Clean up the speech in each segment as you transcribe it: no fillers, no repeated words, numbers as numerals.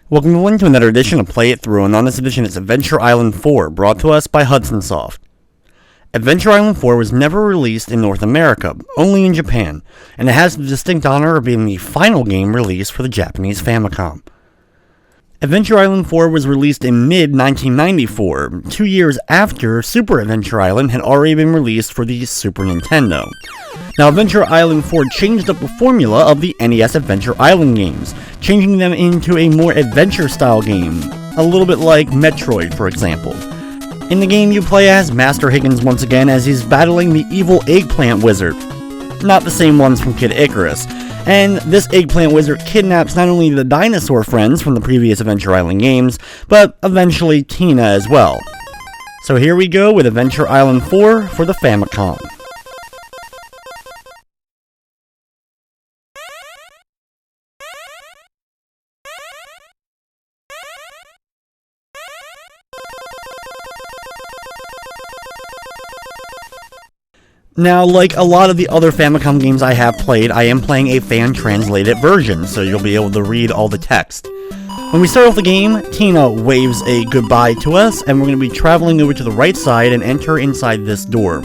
Welcome everyone to another edition of Play It Through, and on this edition it's Adventure Island 4, brought to us by Hudson Soft. Adventure Island 4 was never released in North America, only in Japan, and it has the distinct honor of being the final game released for the Japanese Famicom. Adventure Island 4 was released in mid-1994, 2 years after Super Adventure Island had already been released for the Super Nintendo. Now, Adventure Island 4 changed up the formula of the NES Adventure Island games, changing them into a more adventure-style game, a little bit like Metroid, for example. In the game, you play as Master Higgins once again as he's battling the evil Eggplant Wizard. Not the same ones from Kid Icarus. And this Eggplant Wizard kidnaps not only the dinosaur friends from the previous Adventure Island games, but eventually Tina as well. So here we go with Adventure Island 4 for the Famicom. Now, like a lot of the other Famicom games I have played, I am playing a fan-translated version, so you'll be able to read all the text. When we start off the game, Tina waves a goodbye to us, and we're going to be traveling over to the right side and enter inside this door.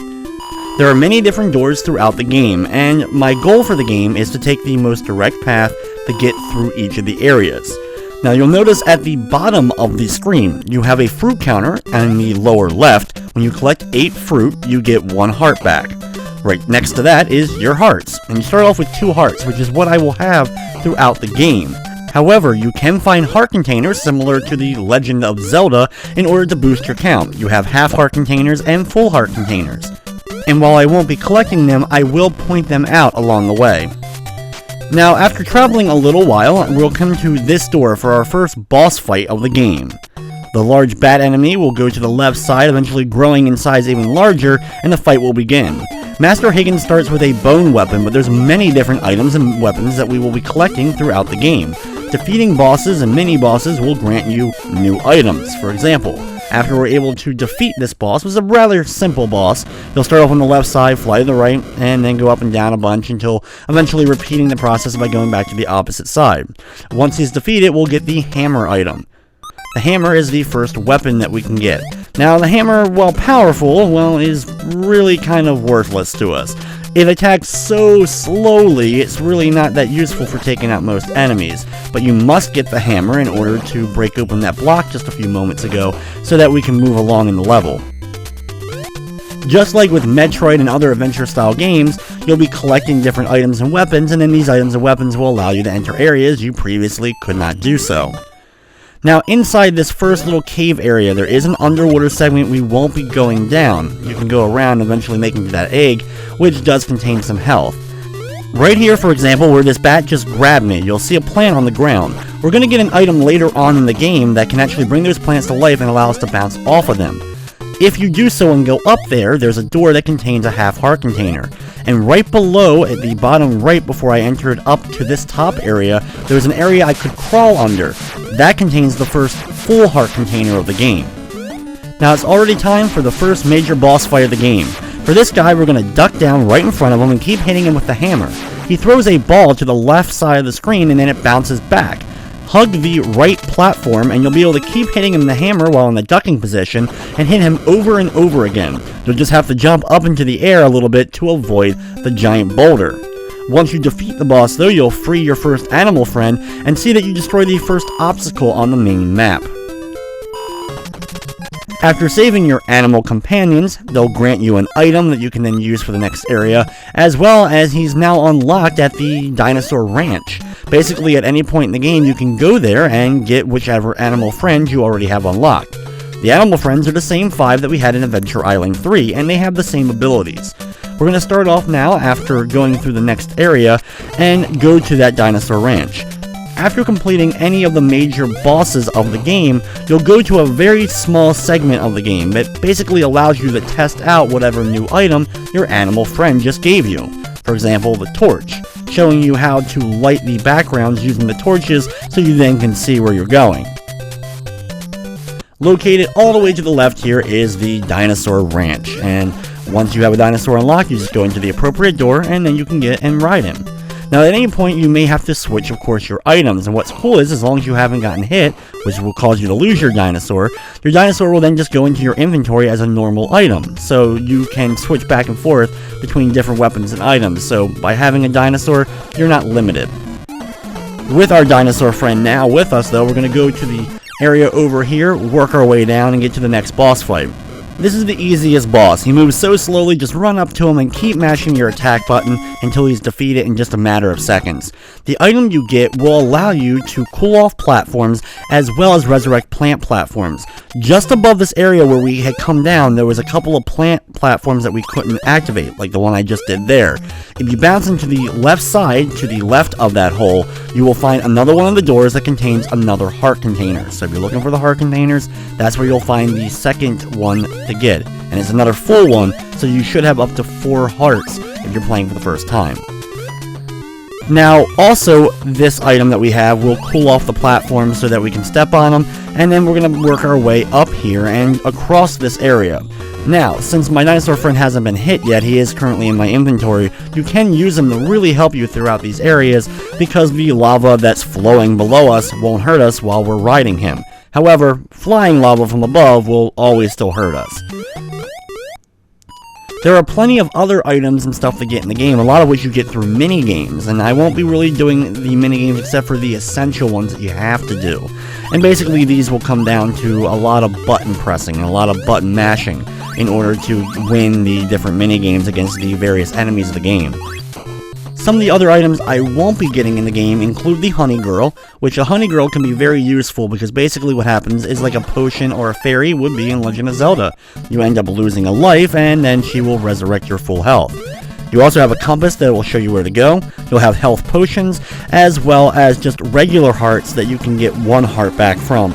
There are many different doors throughout the game, and my goal for the game is to take the most direct path to get through each of the areas. Now, you'll notice at the bottom of the screen, you have a fruit counter, and in the lower left, when you collect 8 fruit, you get 1 heart back. Right next to that is your hearts, and you start off with 2 hearts, which is what I will have throughout the game. However, you can find heart containers similar to the Legend of Zelda in order to boost your count. You have half heart containers and full heart containers. And while I won't be collecting them, I will point them out along the way. Now, after traveling a little while, we'll come to this door for our first boss fight of the game. The large bat enemy will go to the left side, eventually growing in size even larger, and the fight will begin. Master Higgins starts with a bone weapon, but there's many different items and weapons that we will be collecting throughout the game. Defeating bosses and mini-bosses will grant you new items. For example, after we're able to defeat this boss, which is a rather simple boss, you'll start off on the left side, fly to the right, and then go up and down a bunch until eventually repeating the process by going back to the opposite side. Once he's defeated, we'll get the hammer item. The hammer is the first weapon that we can get. Now, the hammer, while powerful, is really kind of worthless to us. It attacks so slowly, it's really not that useful for taking out most enemies. But you must get the hammer in order to break open that block just a few moments ago, so that we can move along in the level. Just like with Metroid and other adventure-style games, you'll be collecting different items and weapons, and then these items and weapons will allow you to enter areas you previously could not do so. Now, inside this first little cave area, there is an underwater segment we won't be going down. You can go around, eventually making to that egg, which does contain some health. Right here, for example, where this bat just grabbed me, you'll see a plant on the ground. We're going to get an item later on in the game that can actually bring those plants to life and allow us to bounce off of them. If you do so and go up there, there's a door that contains a half heart container. And right below, at the bottom right before I entered up to this top area, there's an area I could crawl under. That contains the first full heart container of the game. Now it's already time for the first major boss fight of the game. For this guy, we're going to duck down right in front of him and keep hitting him with the hammer. He throws a ball to the left side of the screen and then it bounces back. Hug the right platform and you'll be able to keep hitting him the hammer while in the ducking position and hit him over and over again. You'll just have to jump up into the air a little bit to avoid the giant boulder. Once you defeat the boss though, you'll free your first animal friend and see that you destroy the first obstacle on the main map. After saving your animal companions, they'll grant you an item that you can then use for the next area, as well as he's now unlocked at the Dinosaur Ranch. Basically, at any point in the game, you can go there and get whichever animal friend you already have unlocked. The animal friends are the same 5 that we had in Adventure Island 3, and they have the same abilities. We're going to start off now after going through the next area and go to that Dinosaur Ranch. After completing any of the major bosses of the game, you'll go to a very small segment of the game that basically allows you to test out whatever new item your animal friend just gave you. For example, the torch, showing you how to light the backgrounds using the torches so you then can see where you're going. Located all the way to the left here is the Dinosaur Ranch, and once you have a dinosaur unlocked, you just go into the appropriate door and then you can get and ride him. Now at any point you may have to switch, of course, your items, and what's cool is as long as you haven't gotten hit, which will cause you to lose your dinosaur will then just go into your inventory as a normal item, so you can switch back and forth between different weapons and items. So by having a dinosaur, you're not limited. With our dinosaur friend now with us though, we're going to go to the area over here, work our way down, and get to the next boss fight. This is the easiest boss. He moves so slowly, just run up to him and keep mashing your attack button until he's defeated in just a matter of seconds. The item you get will allow you to cool off platforms as well as resurrect plant platforms. Just above this area where we had come down, there was a couple of plant platforms that we couldn't activate, like the one I just did there. If you bounce into the left side, to the left of that hole, you will find another one of the doors that contains another heart container. So if you're looking for the heart containers, that's where you'll find the second one to get. And it's another full one, so you should have up to 4 hearts if you're playing for the first time. Now, also, this item that we have will cool off the platforms so that we can step on them, and then we're going to work our way up here and across this area. Now, since my dinosaur friend hasn't been hit yet, he is currently in my inventory, you can use him to really help you throughout these areas because the lava that's flowing below us won't hurt us while we're riding him. However, flying lava from above will always still hurt us. There are plenty of other items and stuff to get in the game, a lot of which you get through mini-games, and I won't be really doing the mini-games except for the essential ones that you have to do. And basically these will come down to a lot of button pressing and a lot of button mashing in order to win the different mini-games against the various enemies of the game. Some of the other items I won't be getting in the game include the Honey Girl, which a Honey Girl can be very useful because basically what happens is like a potion or a fairy would be in Legend of Zelda. You end up losing a life and then she will resurrect your full health. You also have a compass that will show you where to go. You'll have health potions as well as just regular hearts that you can get 1 heart back from.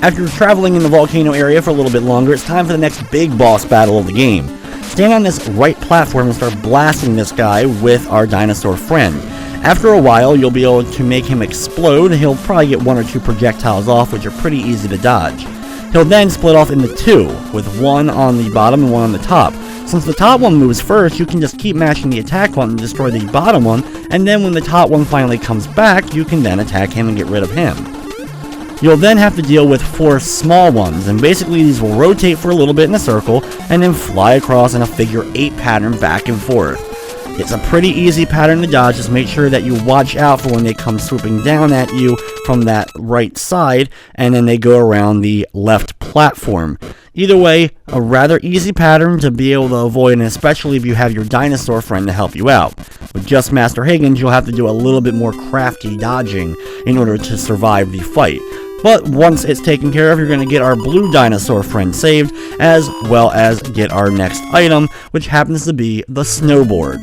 After traveling in the volcano area for a little bit longer, it's time for the next big boss battle of the game. Stand on this right platform and start blasting this guy with our dinosaur friend. After a while, you'll be able to make him explode. He'll probably get 1 or 2 projectiles off, which are pretty easy to dodge. He'll then split off into 2, with 1 on the bottom and 1 on the top. Since the top one moves first, you can just keep mashing the attack button to destroy the bottom one, and then when the top one finally comes back, you can then attack him and get rid of him. You'll then have to deal with 4 small ones, and basically these will rotate for a little bit in a circle, and then fly across in a figure 8 pattern back and forth. It's a pretty easy pattern to dodge, just make sure that you watch out for when they come swooping down at you from that right side, and then they go around the left platform. Either way, a rather easy pattern to be able to avoid, and especially if you have your dinosaur friend to help you out. With just Master Higgins, you'll have to do a little bit more crafty dodging in order to survive the fight. But once it's taken care of, you're going to get our blue dinosaur friend saved, as well as get our next item, which happens to be the Snowboard.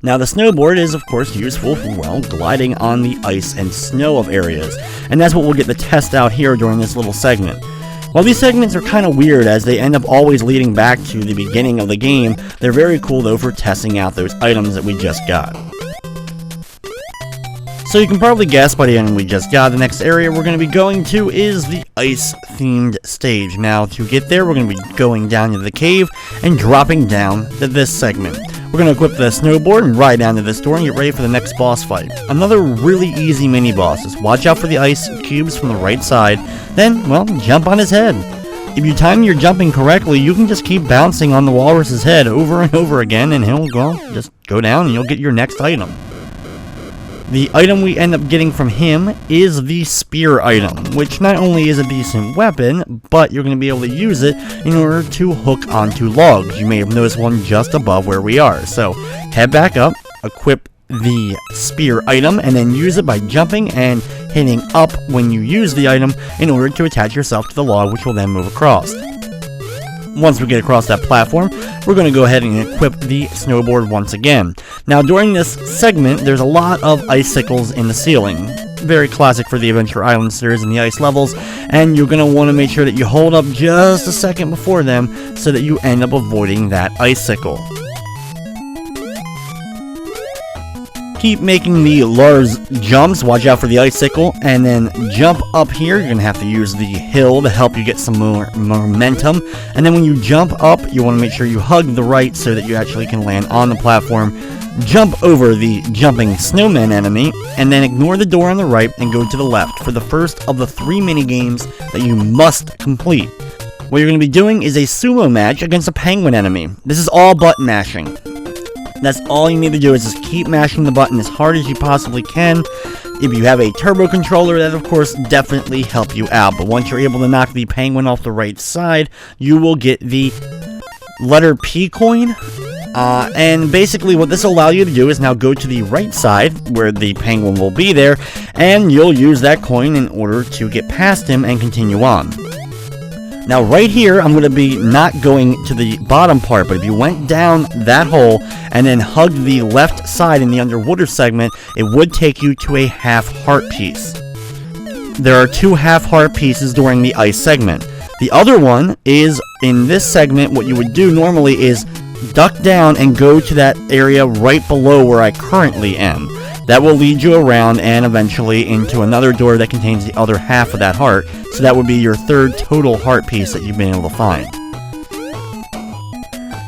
Now the Snowboard is of course useful for, well, gliding on the ice and snow of areas, and that's what we'll get to test out here during this little segment. While these segments are kind of weird as they end up always leading back to the beginning of the game, they're very cool though for testing out those items that we just got. So you can probably guess by the end we just got, the next area we're going to be going to is the ice-themed stage. Now, to get there, we're going to be going down to the cave and dropping down to this segment. We're going to equip the snowboard and ride down to this door and get ready for the next boss fight. Another really easy mini-boss. Just watch out for the ice cubes from the right side, then, well, jump on his head. If you time your jumping correctly, you can just keep bouncing on the walrus's head over and over again, and he'll, well, just go down and you'll get your next item. The item we end up getting from him is the spear item, which not only is a decent weapon, but you're going to be able to use it in order to hook onto logs. You may have noticed one just above where we are. So head back up, equip the spear item, and then use it by jumping and hitting up when you use the item in order to attach yourself to the log, which will then move across. Once we get across that platform, we're going to go ahead and equip the snowboard once again. Now, during this segment, there's a lot of icicles in the ceiling. Very classic for the Adventure Island series and the ice levels, and you're going to want to make sure that you hold up just a second before them so that you end up avoiding that icicle. Keep making the large jumps, watch out for the icicle, and then jump up here. You're going to have to use the hill to help you get some more momentum. And then when you jump up, you want to make sure you hug the right so that you actually can land on the platform. Jump over the jumping snowman enemy, and then ignore the door on the right and go to the left for the first of the 3 mini-games that you must complete. What you're going to be doing is a sumo match against a penguin enemy. This is all button mashing. That's all you need to do is just keep mashing the button as hard as you possibly can. If you have a turbo controller, that of course definitely help you out. But once you're able to knock the penguin off the right side, you will get the letter P coin. And basically what this will allow you to do is now go to the right side where the penguin will be there, and you'll use that coin in order to get past him and continue on. Now right here, I'm going to be not going to the bottom part, but if you went down that hole and then hugged the left side in the underwater segment, it would take you to a half heart piece. There are 2 half heart pieces during the ice segment. The other one is in this segment. What you would do normally is duck down and go to that area right below where I currently am. That will lead you around and eventually into another door that contains the other half of that heart, so that would be your 3rd total heart piece that you've been able to find.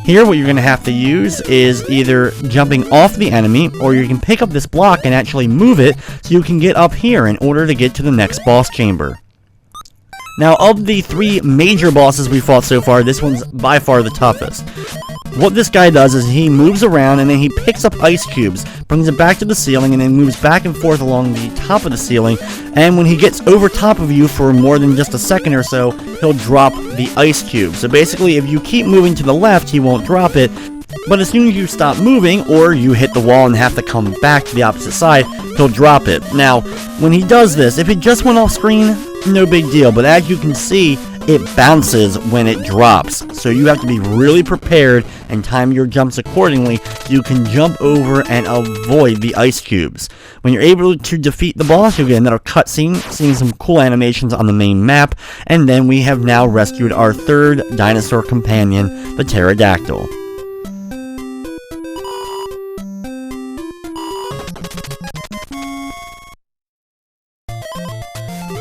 Here what you're going to have to use is either jumping off the enemy, or you can pick up this block and actually move it so you can get up here in order to get to the next boss chamber. Now of the 3 major bosses we fought so far, this one's by far the toughest. What this guy does is he moves around and then he picks up ice cubes, brings it back to the ceiling, and then moves back and forth along the top of the ceiling. And when he gets over top of you for more than just a second or so, he'll drop the ice cube. So basically, if you keep moving to the left, he won't drop it. But as soon as you stop moving, or you hit the wall and have to come back to the opposite side, he'll drop it. Now, when he does this, if it just went off screen, no big deal. But as you can see, it bounces when it drops. So you have to be really prepared and time your jumps accordingly so you can jump over and avoid the ice cubes. When you're able to defeat the boss, you'll get another cutscene, seeing some cool animations on the main map. And then we have now rescued our 3rd dinosaur companion, the pterodactyl.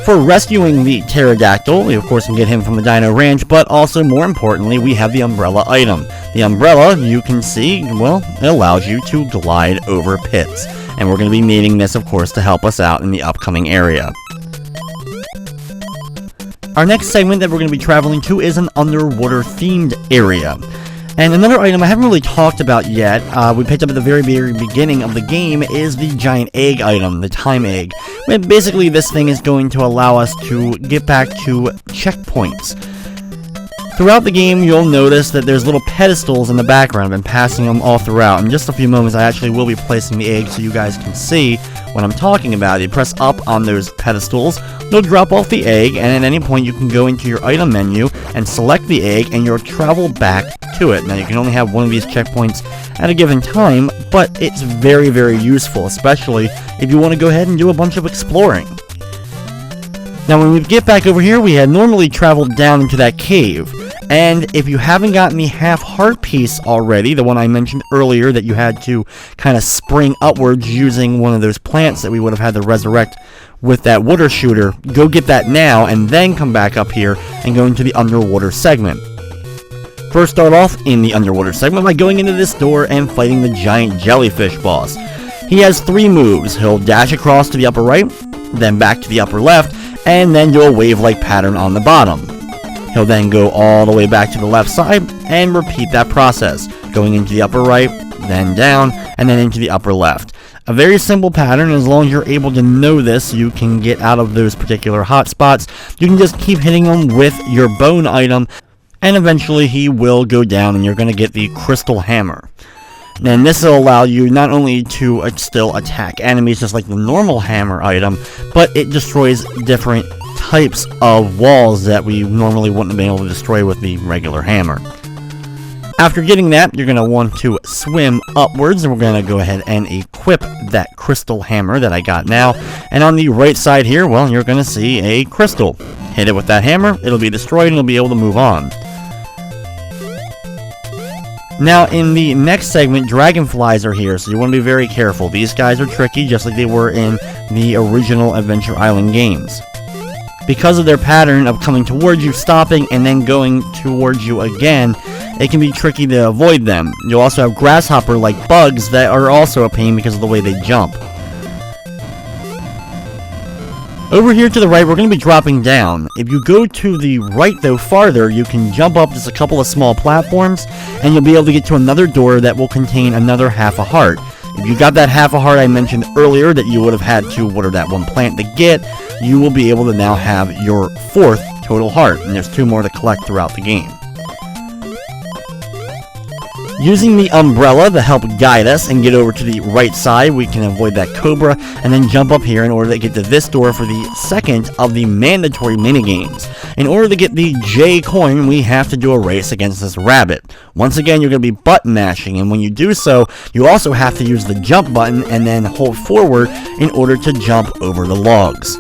For rescuing the pterodactyl, we of course can get him from the Dino Ranch, but also more importantly, we have the umbrella item. The umbrella, you can see, well, it allows you to glide over pits. And we're going to be needing this, of course, to help us out in the upcoming area. Our next segment that we're going to be traveling to is an underwater themed area. And another item I haven't really talked about yet, we picked up at the very beginning of the game, is the giant egg item, the time egg. And basically this thing is going to allow us to get back to checkpoints. Throughout the game, you'll notice that there's little pedestals in the background. I've been passing them all throughout. In just a few moments, I actually will be placing the egg so you guys can see what I'm talking about. You press up on those pedestals, they'll drop off the egg, and at any point you can go into your item menu and select the egg, and you'll travel back to it. Now, you can only have one of these checkpoints at a given time, but it's very, very useful, especially if you want to go ahead and do a bunch of exploring. Now, when we get back over here, we had normally traveled down into that cave. And if you haven't gotten the half heart piece already, the one I mentioned earlier that you had to kind of spring upwards using one of those plants that we would have had to resurrect with that water shooter, go get that now and then come back up here and go into the underwater segment. First, start off in the underwater segment by going into this door and fighting the giant jellyfish boss. He has 3 moves. He'll dash across to the upper right, then back to the upper left, and then do a wave-like pattern on the bottom. He'll then go all the way back to the left side and repeat that process, going into the upper right, then down, and then into the upper left. A very simple pattern. As long as you're able to know this, you can get out of those particular hot spots. You can just keep hitting them with your bone item, and eventually he will go down and you're going to get the crystal hammer. And this will allow you not only to still attack enemies just like the normal hammer item, but it destroys different types of walls that we normally wouldn't have been able to destroy with the regular hammer. After getting that, you're going to want to swim upwards, and we're going to go ahead and equip that crystal hammer that I got now. And on the right side here, well, you're going to see a crystal. Hit it with that hammer, it'll be destroyed, and you'll be able to move on. Now, in the next segment, Dragonflies are here, so you want to be very careful. These guys are tricky, just like they were in the original Adventure Island games. Because of their pattern of coming towards you, stopping, and then going towards you again, it can be tricky to avoid them. You'll also have grasshopper-like bugs that are also a pain because of the way they jump. Over here to the right, we're going to be dropping down. If you go to the right, though, farther, you can jump up just a couple of small platforms, and you'll be able to get to another door that will contain another half a heart. If you got that half a heart I mentioned earlier that you would have had to water that one plant to get, you will be able to now have your 4th total heart, and there's 2 more to collect throughout the game. Using the umbrella to help guide us and get over to the right side, we can avoid that cobra and then jump up here in order to get to this door for the second of the mandatory minigames. In order to get the J coin, we have to do a race against this rabbit. Once again, you're going to be button mashing, and when you do so, you also have to use the jump button and then hold forward in order to jump over the logs.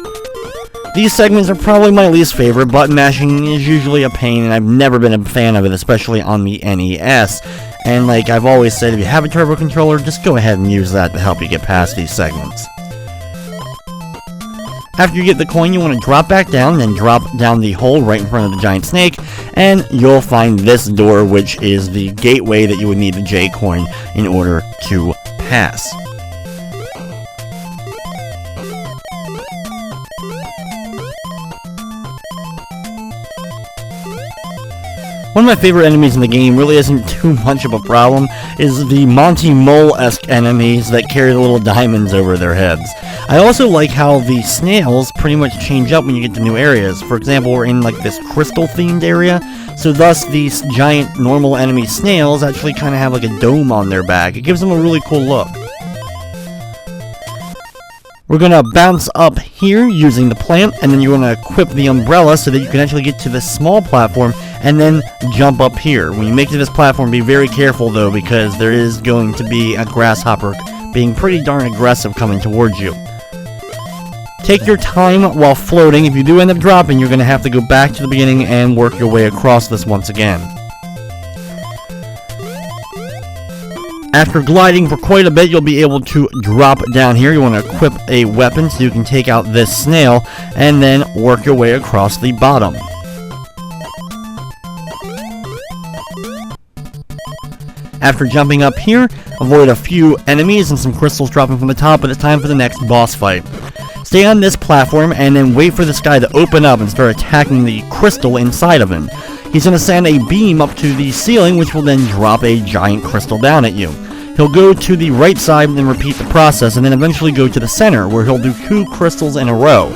These segments are probably my least favorite. Button mashing is usually a pain, and I've never been a fan of it, especially on the NES. And like I've always said, if you have a turbo controller, just go ahead and use that to help you get past these segments. After you get the coin, you want to drop back down, then drop down the hole right in front of the giant snake, and you'll find this door, which is the gateway that you would need the J coin in order to pass. One of my favorite enemies in the game really isn't too much of a problem, is the Monty Mole-esque enemies that carry the little diamonds over their heads. I also like how the snails pretty much change up when you get to new areas. For example, we're in like this crystal-themed area, so thus these giant normal enemy snails actually kind of have like a dome on their back. It gives them a really cool look. We're going to bounce up here using the plant, and then you want to equip the umbrella so that you can actually get to this small platform and then jump up here. When you make it to this platform, be very careful though, because there is going to be a grasshopper being pretty darn aggressive coming towards you. Take your time while floating. If you do end up dropping, you're going to have to go back to the beginning and work your way across this once again. After gliding for quite a bit, you'll be able to drop down here. You want to equip a weapon so you can take out this snail and then work your way across the bottom. After jumping up here, avoid a few enemies and some crystals dropping from the top, but it's time for the next boss fight. Stay on this platform and then wait for this guy to open up and start attacking the crystal inside of him. He's going to send a beam up to the ceiling, which will then drop a giant crystal down at you. He'll go to the right side and then repeat the process, and then eventually go to the center, where he'll do 2 crystals in a row.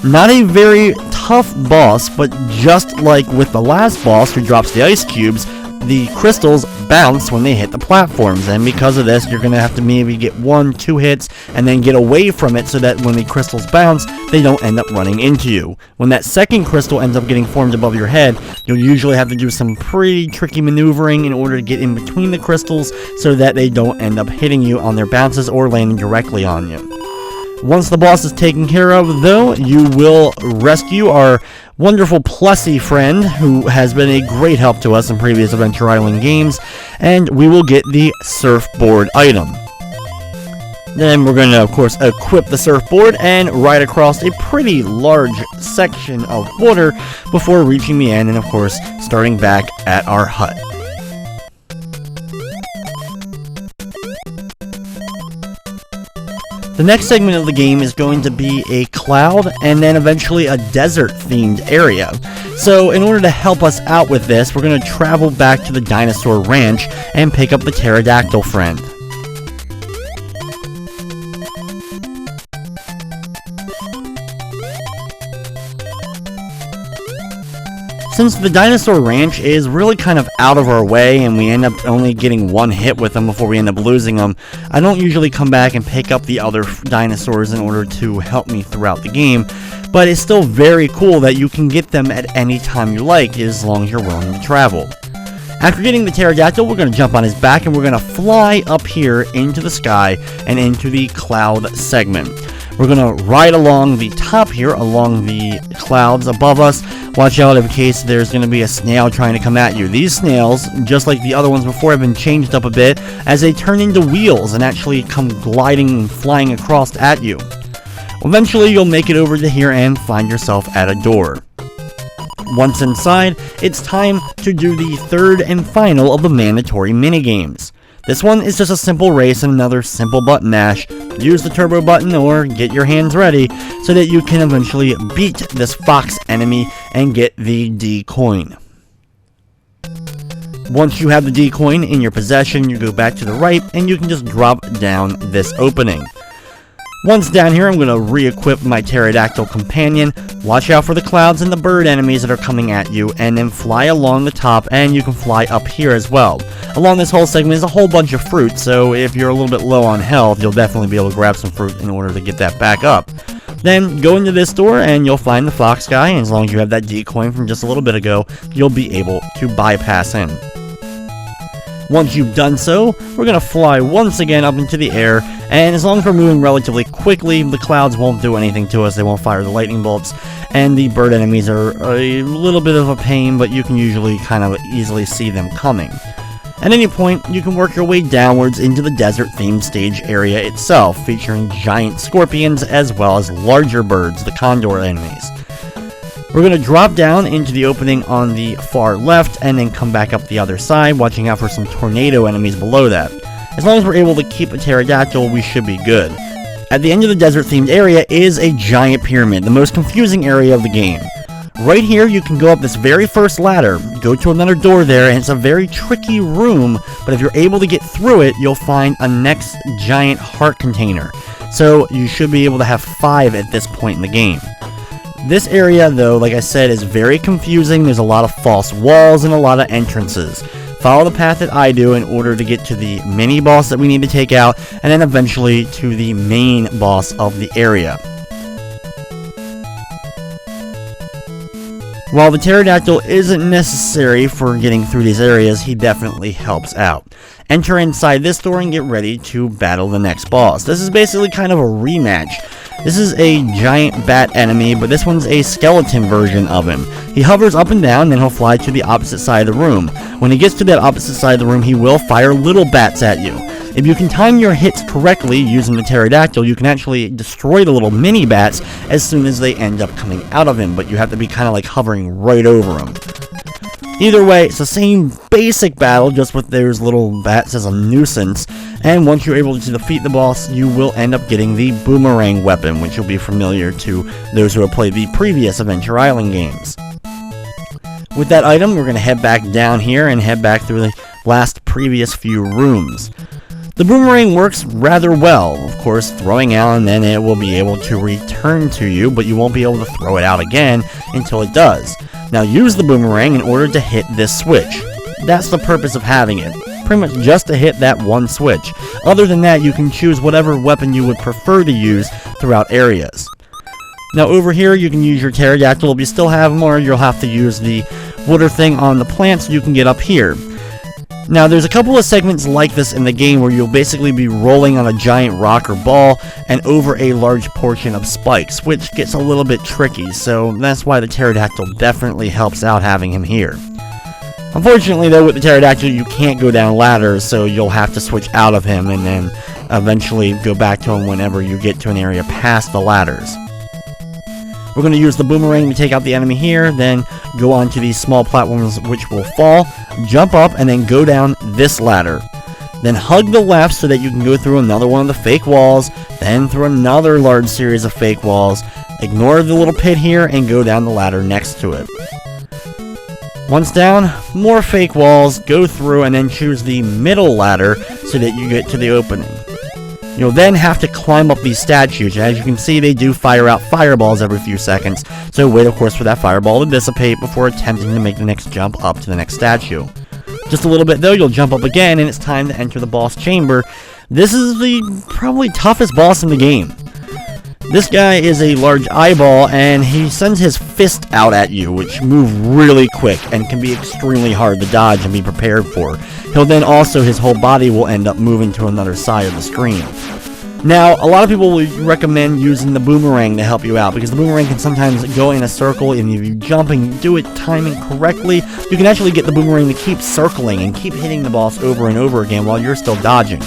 Not a very tough boss, but just like with the last boss who drops the ice cubes, the crystals bounce when they hit the platforms, and because of this, you're going to have to maybe get 1-2 hits and then get away from it so that when the crystals bounce, they don't end up running into you. When that second crystal ends up getting formed above your head, you'll usually have to do some pretty tricky maneuvering in order to get in between the crystals so that they don't end up hitting you on their bounces or landing directly on you. Once the boss is taken care of, though, you will rescue our wonderful Plessy friend, who has been a great help to us in previous Adventure Island games, and we will get the surfboard item. Then we're going to, of course, equip the surfboard and ride across a pretty large section of water before reaching the end and, of course, starting back at our hut. The next segment of the game is going to be a cloud and then eventually a desert-themed area. So in order to help us out with this, we're going to travel back to the Dinosaur Ranch and pick up the pterodactyl friend. Since the Dinosaur Ranch is really kind of out of our way and we end up only getting 1 hit with them before we end up losing them, I don't usually come back and pick up the other dinosaurs in order to help me throughout the game, but it's still very cool that you can get them at any time you like as long as you're willing to travel. After getting the pterodactyl, we're going to jump on his back and we're going to fly up here into the sky and into the cloud segment. We're going to ride along the top here, along the clouds above us, Watch out in case there's going to be a snail trying to come at you. These snails, just like the other ones before, have been changed up a bit as they turn into wheels and actually come gliding and flying across at you. Eventually, you'll make it over to here and find yourself at a door. Once inside, it's time to do the third and final of the mandatory minigames. This one is just a simple race and another simple button mash. Use the turbo button or get your hands ready so that you can eventually beat this fox enemy and get the D coin. Once you have the D coin in your possession, you go back to the right and you can just drop down this opening. Once down here, I'm going to re-equip my pterodactyl companion. Watch out for the clouds and the bird enemies that are coming at you, and then fly along the top, and you can fly up here as well. Along this whole segment is a whole bunch of fruit, so if you're a little bit low on health, you'll definitely be able to grab some fruit in order to get that back up. Then go into this door and you'll find the fox guy, and as long as you have that D coin from just a little bit ago, you'll be able to bypass him. Once you've done so, we're going to fly once again up into the air, and as long as we're moving relatively quickly, the clouds won't do anything to us, they won't fire the lightning bolts, and the bird enemies are a little bit of a pain, but you can usually kind of easily see them coming. At any point, you can work your way downwards into the desert-themed stage area itself, featuring giant scorpions as well as larger birds, the condor enemies. We're going to drop down into the opening on the far left and then come back up the other side, watching out for some tornado enemies below that. As long as we're able to keep a pterodactyl, we should be good. At the end of the desert-themed area is a giant pyramid, the most confusing area of the game. Right here, you can go up this very first ladder, go to another door there, and it's a very tricky room, but if you're able to get through it, you'll find a next giant heart container. So you should be able to have 5 at this point in the game. This area, though, like I said, is very confusing. There's a lot of false walls and a lot of entrances. Follow the path that I do in order to get to the mini boss that we need to take out, and then eventually to the main boss of the area. While the pterodactyl isn't necessary for getting through these areas, he definitely helps out. Enter inside this door and get ready to battle the next boss. This is basically kind of a rematch. This is a giant bat enemy, but this one's a skeleton version of him. He hovers up and down, then he'll fly to the opposite side of the room. When he gets to that opposite side of the room, he will fire little bats at you. If you can time your hits correctly using the pterodactyl, you can actually destroy the little mini bats as soon as they end up coming out of him, but you have to be kind of like hovering right over him. Either way, it's the same basic battle, just with those little bats as a nuisance, and once you're able to defeat the boss, you will end up getting the boomerang weapon, which will be familiar to those who have played the previous Adventure Island games. With that item, we're going to head back down here and head back through the previous few rooms. The boomerang works rather well, of course, throwing out and then it will be able to return to you, but you won't be able to throw it out again until it does. Now use the boomerang in order to hit this switch. That's the purpose of having it, pretty much just to hit that one switch. Other than that, you can choose whatever weapon you would prefer to use throughout areas. Now over here, you can use your pterodactyl if you still have them, or you'll have to use the water thing on the plant so you can get up here. Now, there's a couple of segments like this in the game where you'll basically be rolling on a giant rock or ball and over a large portion of spikes, which gets a little bit tricky, so that's why the pterodactyl definitely helps out having him here. Unfortunately, though, with the pterodactyl, you can't go down ladders, so you'll have to switch out of him and then eventually go back to him whenever you get to an area past the ladders. We're going to use the boomerang to take out the enemy here, then go on to these small platforms which will fall, jump up, and then go down this ladder. Then hug the left so that you can go through another one of the fake walls, then through another large series of fake walls, ignore the little pit here, and go down the ladder next to it. Once down, more fake walls, go through, and then choose the middle ladder so that you get to the opening. You'll then have to climb up these statues. As you can see, they do fire out fireballs every few seconds, so wait of course for that fireball to dissipate before attempting to make the next jump up to the next statue. Just a little bit though, you'll jump up again and it's time to enter the boss chamber. This is the probably toughest boss in the game. This guy is a large eyeball and he sends his fist out at you, which move really quick and can be extremely hard to dodge and be prepared for. He'll then also, his whole body will end up moving to another side of the screen. Now, a lot of people would recommend using the boomerang to help you out, because the boomerang can sometimes go in a circle, and if you jump and do it timing correctly, you can actually get the boomerang to keep circling and keep hitting the boss over and over again while you're still dodging.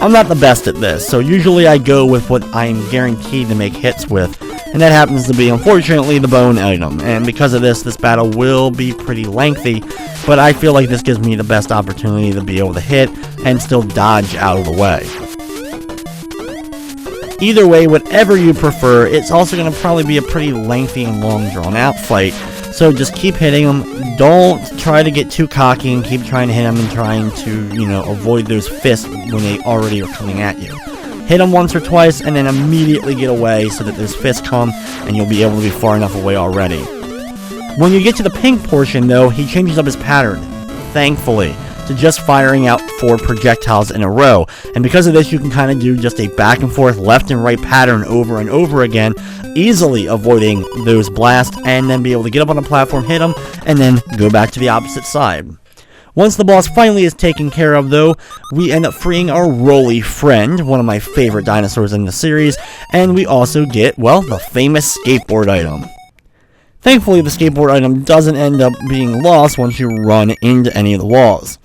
I'm not the best at this, so usually I go with what I'm guaranteed to make hits with, and that happens to be, unfortunately, the bone item. And because of this battle will be pretty lengthy, but I feel like this gives me the best opportunity to be able to hit and still dodge out of the way. Either way, whatever you prefer, it's also going to probably be a pretty lengthy and long drawn-out fight, so just keep hitting them. Don't try to get too cocky and keep trying to hit them and trying to, avoid those fists when they already are coming at you. Hit them once or twice and then immediately get away so that those fists come and you'll be able to be far enough away already. When you get to the pink portion, though, he changes up his pattern, thankfully, to just firing out 4 projectiles in a row, and because of this you can kind of do just a back and forth left and right pattern over and over again, easily avoiding those blasts, and then be able to get up on a platform, hit them, and then go back to the opposite side. Once the boss finally is taken care of, though, we end up freeing our Rolly friend, one of my favorite dinosaurs in the series, and we also get, well, the famous skateboard item. Thankfully, the skateboard item doesn't end up being lost once you run into any of the walls.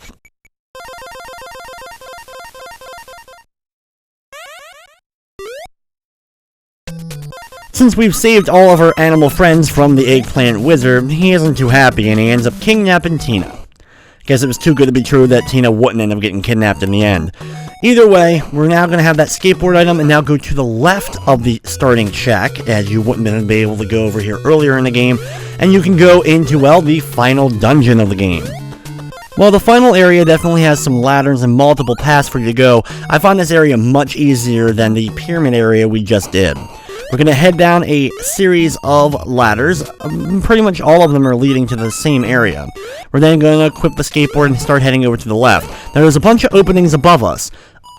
Since we've saved all of our animal friends from the Eggplant Wizard, he isn't too happy and he ends up kidnapping Tina. Guess it was too good to be true that Tina wouldn't end up getting kidnapped in the end. Either way, we're now going to have that skateboard item and now go to the left of the starting shack, as you wouldn't have been able to go over here earlier in the game, and you can go into, well, the final dungeon of the game. While the final area definitely has some ladders and multiple paths for you to go, I find this area much easier than the pyramid area we just did. We're going to head down a series of ladders. Pretty much all of them are leading to the same area. We're then going to equip the skateboard and start heading over to the left. Now, there's a bunch of openings above us.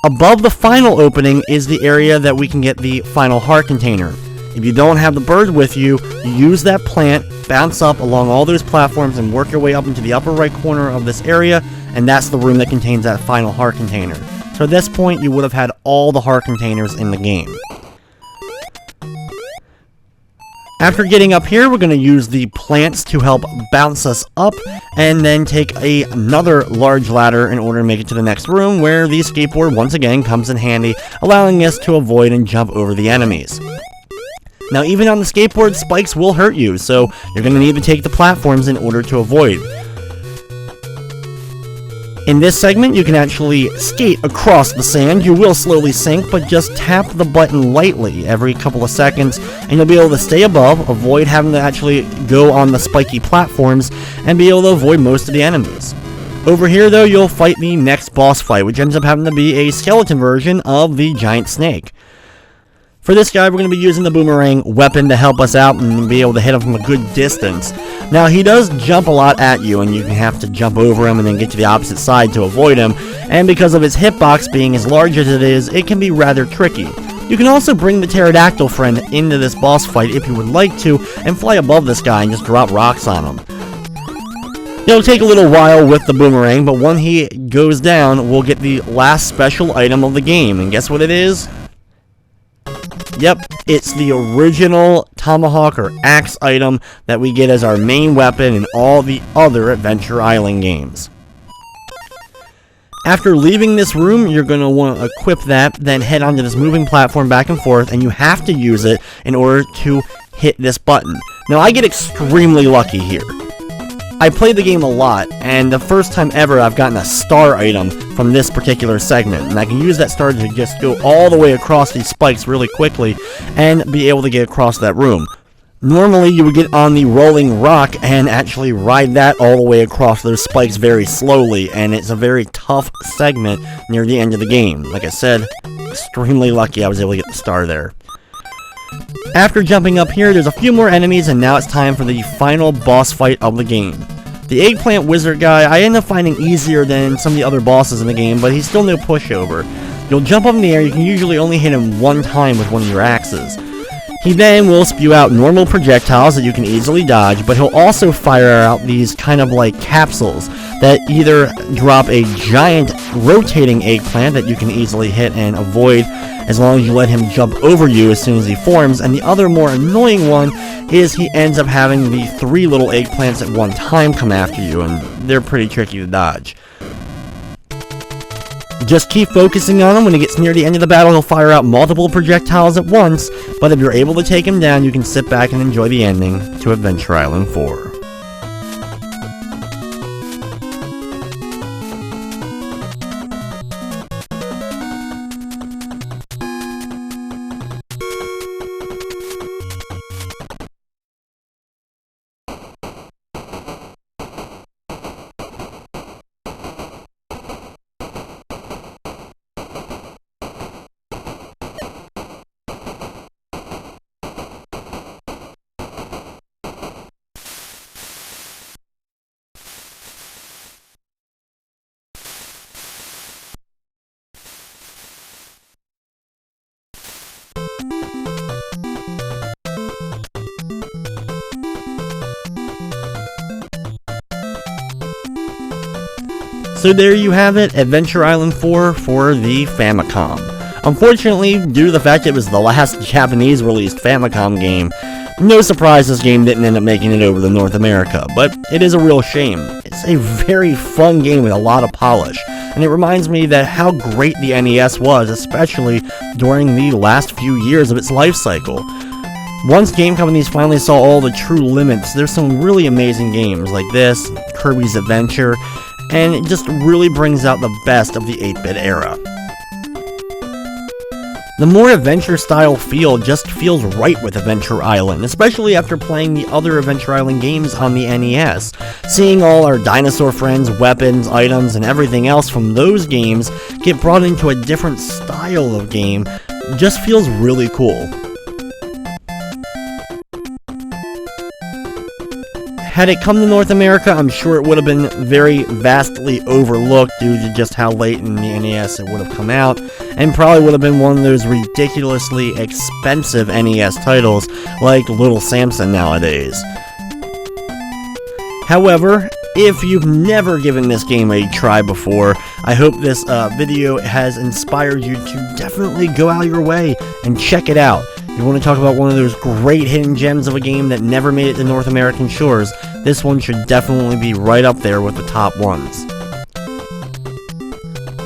Above the final opening is the area that we can get the final heart container. If you don't have the bird with you, you use that plant, bounce up along all those platforms, and work your way up into the upper right corner of this area, and that's the room that contains that final heart container. So at this point, you would have had all the heart containers in the game. After getting up here, we're going to use the plants to help bounce us up, and then take another large ladder in order to make it to the next room, where the skateboard once again comes in handy, allowing us to avoid and jump over the enemies. Now, even on the skateboard, spikes will hurt you, so you're going to need to take the platforms in order to avoid. In this segment, you can actually skate across the sand. You will slowly sink, but just tap the button lightly every couple of seconds, and you'll be able to stay above, avoid having to actually go on the spiky platforms, and be able to avoid most of the enemies. Over here, though, you'll fight the next boss fight, which ends up having to be a skeleton version of the giant snake. For this guy, we're going to be using the boomerang weapon to help us out and be able to hit him from a good distance. Now, he does jump a lot at you, and you can have to jump over him and then get to the opposite side to avoid him, and because of his hitbox being as large as it is, it can be rather tricky. You can also bring the pterodactyl friend into this boss fight if you would like to, and fly above this guy and just drop rocks on him. It'll take a little while with the boomerang, but when he goes down, we'll get the last special item of the game, and guess what it is? Yep, it's the original tomahawk or axe item that we get as our main weapon in all the other Adventure Island games. After leaving this room, you're going to want to equip that, then head onto this moving platform back and forth, and you have to use it in order to hit this button. Now, I get extremely lucky here. I played the game a lot, and the first time ever I've gotten a star item from this particular segment, and I can use that star to just go all the way across these spikes really quickly and be able to get across that room. Normally you would get on the rolling rock and actually ride that all the way across those spikes very slowly, and it's a very tough segment near the end of the game. Like I said, extremely lucky I was able to get the star there. After jumping up here, there's a few more enemies, and now it's time for the final boss fight of the game. The Eggplant Wizard guy, I end up finding easier than some of the other bosses in the game, but he's still no pushover. You'll jump up in the air, you can usually only hit him one time with one of your axes. He then will spew out normal projectiles that you can easily dodge, but he'll also fire out these kind of like capsules that either drop a giant rotating eggplant that you can easily hit and avoid, as long as you let him jump over you as soon as he forms, and the other more annoying one is he ends up having the 3 little eggplants at one time come after you, and they're pretty tricky to dodge. Just keep focusing on him. When he gets near the end of the battle, he'll fire out multiple projectiles at once, but if you're able to take him down, you can sit back and enjoy the ending to Adventure Island 4. So there you have it, Adventure Island 4 for the Famicom. Unfortunately, due to the fact it was the last Japanese released Famicom game, no surprise this game didn't end up making it over to North America, but it is a real shame. It's a very fun game with a lot of polish, and it reminds me that how great the NES was, especially during the last few years of its life cycle. Once game companies finally saw all the true limits, there's some really amazing games like this, Kirby's Adventure, and it just really brings out the best of the 8-bit era. The more adventure-style feel just feels right with Adventure Island, especially after playing the other Adventure Island games on the NES. Seeing all our dinosaur friends, weapons, items, and everything else from those games get brought into a different style of game just feels really cool. Had it come to North America, I'm sure it would have been very vastly overlooked due to just how late in the NES it would have come out, and probably would have been one of those ridiculously expensive NES titles like Little Samson nowadays. However, if you've never given this game a try before, I hope this video has inspired you to definitely go out of your way and check it out. You want to talk about one of those great hidden gems of a game that never made it to North American shores, this one should definitely be right up there with the top ones.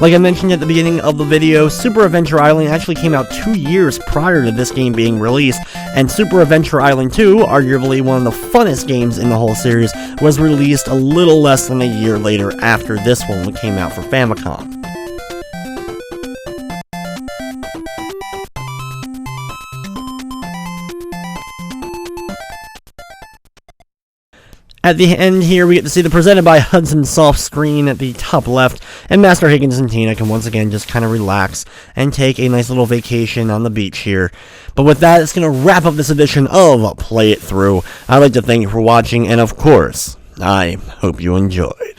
Like I mentioned at the beginning of the video, Super Adventure Island actually came out 2 years prior to this game being released, and Super Adventure Island 2, arguably one of the funnest games in the whole series, was released a little less than a year later after this one came out for Famicom. At the end here, we get to see the presented by Hudson Soft screen at the top left, and Master Higgins and Tina can once again just kind of relax and take a nice little vacation on the beach here. But with that, it's going to wrap up this edition of Play It Through. I'd like to thank you for watching, and of course, I hope you enjoyed.